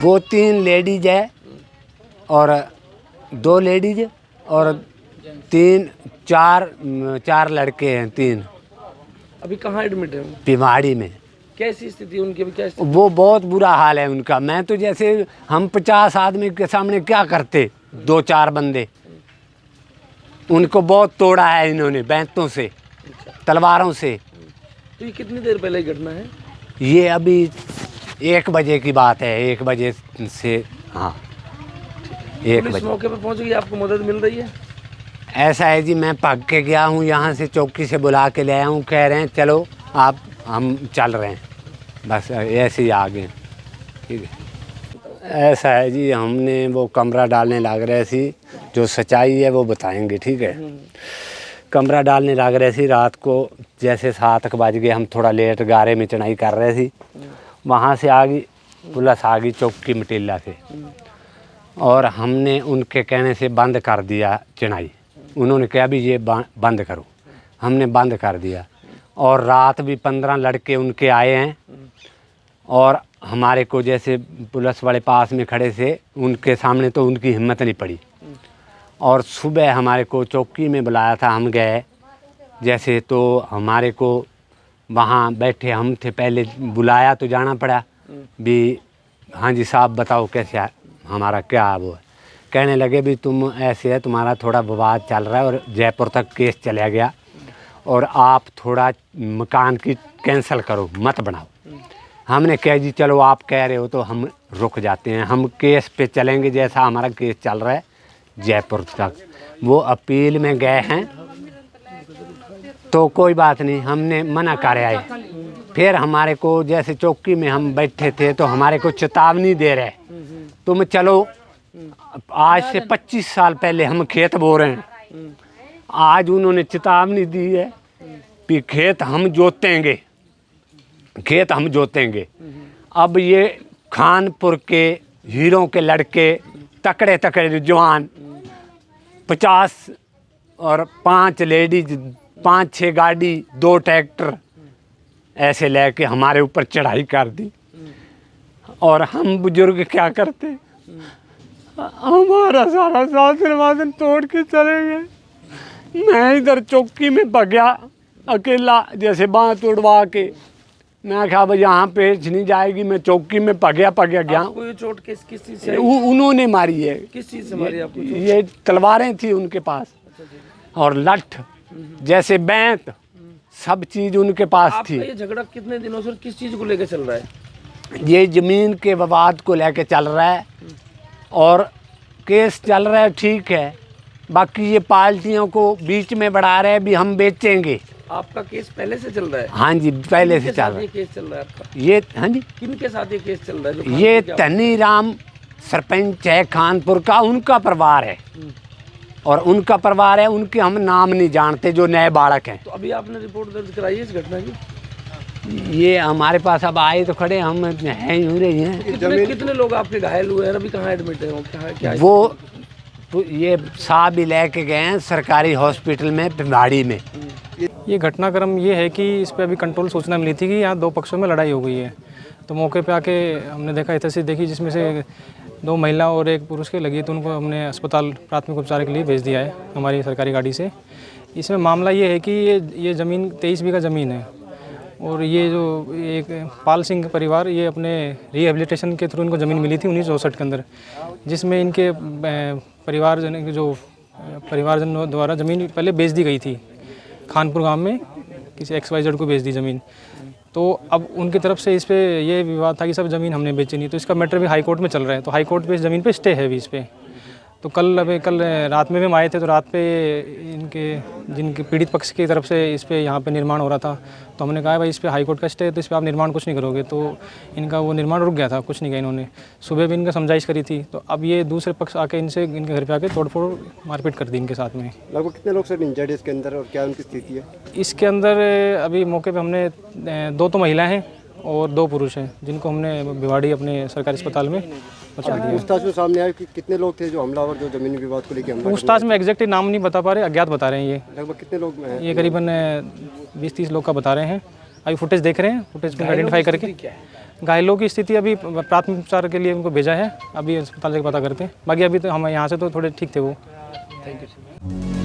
वो 3 लेडीज है और 2 लेडीज और 4 लड़के हैं 3। अभी कहाँ एडमिट है? भिवाड़ी में। कैसी स्थिति है उनकी? अभी क्या स्थिति? वो बहुत बुरा हाल है उनका। मैं तो जैसे हम 50 आदमी के सामने क्या करते, 2-4 बंदे। उनको बहुत तोड़ा है इन्होंने बैंतों से, तलवारों से। तो ये कितनी देर पहले की घटना है? ये अभी 1 बजे की बात है, 1 बजे से। हाँ, 1 पुलिस बजे। मौके पर पहुंच गई, आपको मदद मिल रही है? ऐसा है जी, मैं भाग के गया हूँ यहाँ से, चौकी से बुला के ले आया हूँ। कह रहे हैं चलो आप, हम चल रहे हैं, बस ऐसे ही आ गए। ठीक है, ऐसा है जी, हमने वो कमरा डालने लग रहे थे। जो सच्चाई है वो बताएंगे, ठीक है। कमरा डालने लग रहे थे रात को, जैसे 7 बज गए। हम थोड़ा लेट गारे में चढ़ाई कर रहे थे। वहाँ से आ गई पुलिस, आ गई चौकी मटिल्ला से, और हमने उनके कहने से बंद कर दिया चढ़ाई। उन्होंने कहा भी ये बंद करो, हमने बंद कर दिया। और रात भी 15 लड़के उनके आए हैं, और हमारे को जैसे पुलिस वाले पास में खड़े थे, उनके सामने तो उनकी हिम्मत नहीं पड़ी। और सुबह हमारे को चौकी में बुलाया था, हम गए जैसे, तो हमारे को वहाँ बैठे हम थे, पहले बुलाया तो जाना पड़ा भी। हाँ जी साहब बताओ कैसे हमारा क्या वो है। कहने लगे भी तुम ऐसे है, तुम्हारा थोड़ा विवाद चल रहा है और जयपुर तक केस चला गया, और आप थोड़ा मकान की कैंसिल करो, मत बनाओ। हमने कहा जी चलो आप कह रहे हो तो हम रुक जाते हैं, हम केस पे चलेंगे जैसा हमारा केस चल रहा है जयपुर तक। वो अपील में गए हैं तो कोई बात नहीं, हमने मना कर आए। फिर हमारे को जैसे चौकी में हम बैठे थे तो हमारे को चेतावनी दे रहे, तुम चलो। आज से 25 साल पहले हम खेत बो रहे हैं, आज उन्होंने चेतावनी दी है कि खेत हम जोतेंगे, खेत हम जोतेंगे। अब ये खानपुर के हीरों के लड़के, तकड़े तकड़े जवान, 50 और 5 लेडीज, 5-6 गाड़ी, 2 ट्रैक्टर ऐसे लेके हमारे ऊपर चढ़ाई कर दी। और हम बुजुर्ग क्या करते, हमारा सारा शासन वासन तोड़ के चले गए। मैं इधर चौकी में भगया अकेला, जैसे बाँह तोड़वा के। मैं कहा भाई यहाँ पेश नहीं जाएगी, मैं चौकी में भगया गया। आपको ये चोट किस चीज़ से? उन्होंने मारी है। किस चीज़ से मारी आपको? ये तलवारें थी उनके पास, और लठ जैसे बैंत, सब चीज़ उनके पास थी। ये झगड़ा कितने दिनों से किस चीज़ को लेकर चल रहा है? ये ज़मीन के विवाद को लेकर चल रहा है, और केस चल रहा है, ठीक है। बाकी ये पार्टियों को बीच में बढ़ा रहे हैं भी हम बेचेंगे। आपका केस पहले से चल रहा है? हाँ जी, पहले से चल रहा है। ये केस चल रहा है आपका? ये हाँ जी, किन के साथ ये केस चल रहा है? ये धनी राम सरपंच है खानपुर का, उनका परिवार है, और उनका परिवार है, उनके हम नाम नहीं जानते, जो नए बालक हैं। तो अभी आपने रिपोर्ट दर्ज कराई है इस घटना की? ये हमारे पास अब आए तो खड़े, हम हैं यूँ रही हैं। कितने लोग आपके घायल हुए हैं? अभी कहाँ एडमिट है? क्या वो तो ये साहब भी लेके गए हैं सरकारी हॉस्पिटल में भिवाड़ी में। ये घटनाक्रम ये है कि इस पर अभी कंट्रोल सूचना मिली थी कि यहाँ 2 पक्षों में लड़ाई हो गई है। तो मौके पे आके हमने देखा, तस्वीर देखी जिसमें से 2 महिला और 1 पुरुष के लगी, तो उनको हमने अस्पताल प्राथमिक उपचार के लिए भेज दिया है हमारी सरकारी गाड़ी से। इसमें मामला ये है कि ये ज़मीन 23 बीघा ज़मीन है, और ये जो एक पाल सिंह परिवार, ये अपने रिहेबिलिटेशन के थ्रू इनको ज़मीन मिली थी 1964 के अंदर, जिसमें इनके परिवारजनों द्वारा ज़मीन पहले बेच दी गई थी खानपुर गांव में, किसी XYZ को बेच दी ज़मीन। तो अब उनकी तरफ से इस पे ये विवाद था कि सब ज़मीन हमने बेची नहीं, तो इसका मैटर भी हाई कोर्ट में चल रहा है। तो हाई कोर्ट पे इस ज़मीन पे स्टे है भी इस पे। तो कल रात में भी हम आए थे, तो रात पे इनके जिनके पीड़ित पक्ष की तरफ से इस पे यहाँ पे निर्माण हो रहा था, तो हमने कहा भाई इस पे हाई कोर्ट का स्टे है, तो इस पे आप निर्माण कुछ नहीं करोगे। तो इनका वो निर्माण रुक गया था, कुछ नहीं किया इन्होंने। सुबह भी इनका समझाइश करी थी, तो अब ये दूसरे पक्ष आके इनके घर पे आके तोड़फोड़ मारपीट कर दी इनके साथ में। लगभग कितने लोग सर इंजर्ड है इसके अंदर, और क्या उनकी स्थिति है? इसके अंदर अभी मौके पर हमने 2 तो महिला हैं और 2 पुरुष हैं, जिनको हमने भिवाड़ी अपने सरकारी अस्पताल में पहुँचा दिया। पूछताछ में सामने आया कि कितने लोग थे जो हमलावर, जो जमीनी विवाद को लेकर हमला? पूछताछ में एग्जैक्ट नाम नहीं बता पा रहे, अज्ञात बता रहे हैं। ये लगभग कितने लोग? ये करीबन 20-30 लोग का बता रहे हैं। अभी फुटेज देख रहे हैं, फुटेज को आइडेंटिफाई करके। घायलों की स्थिति अभी प्राथमिक उपचार के लिए उनको भेजा है, अभी अस्पताल से पता करते हैं। बाकी अभी तो हम यहाँ से तो थोड़े ठीक थे वो। Thank you.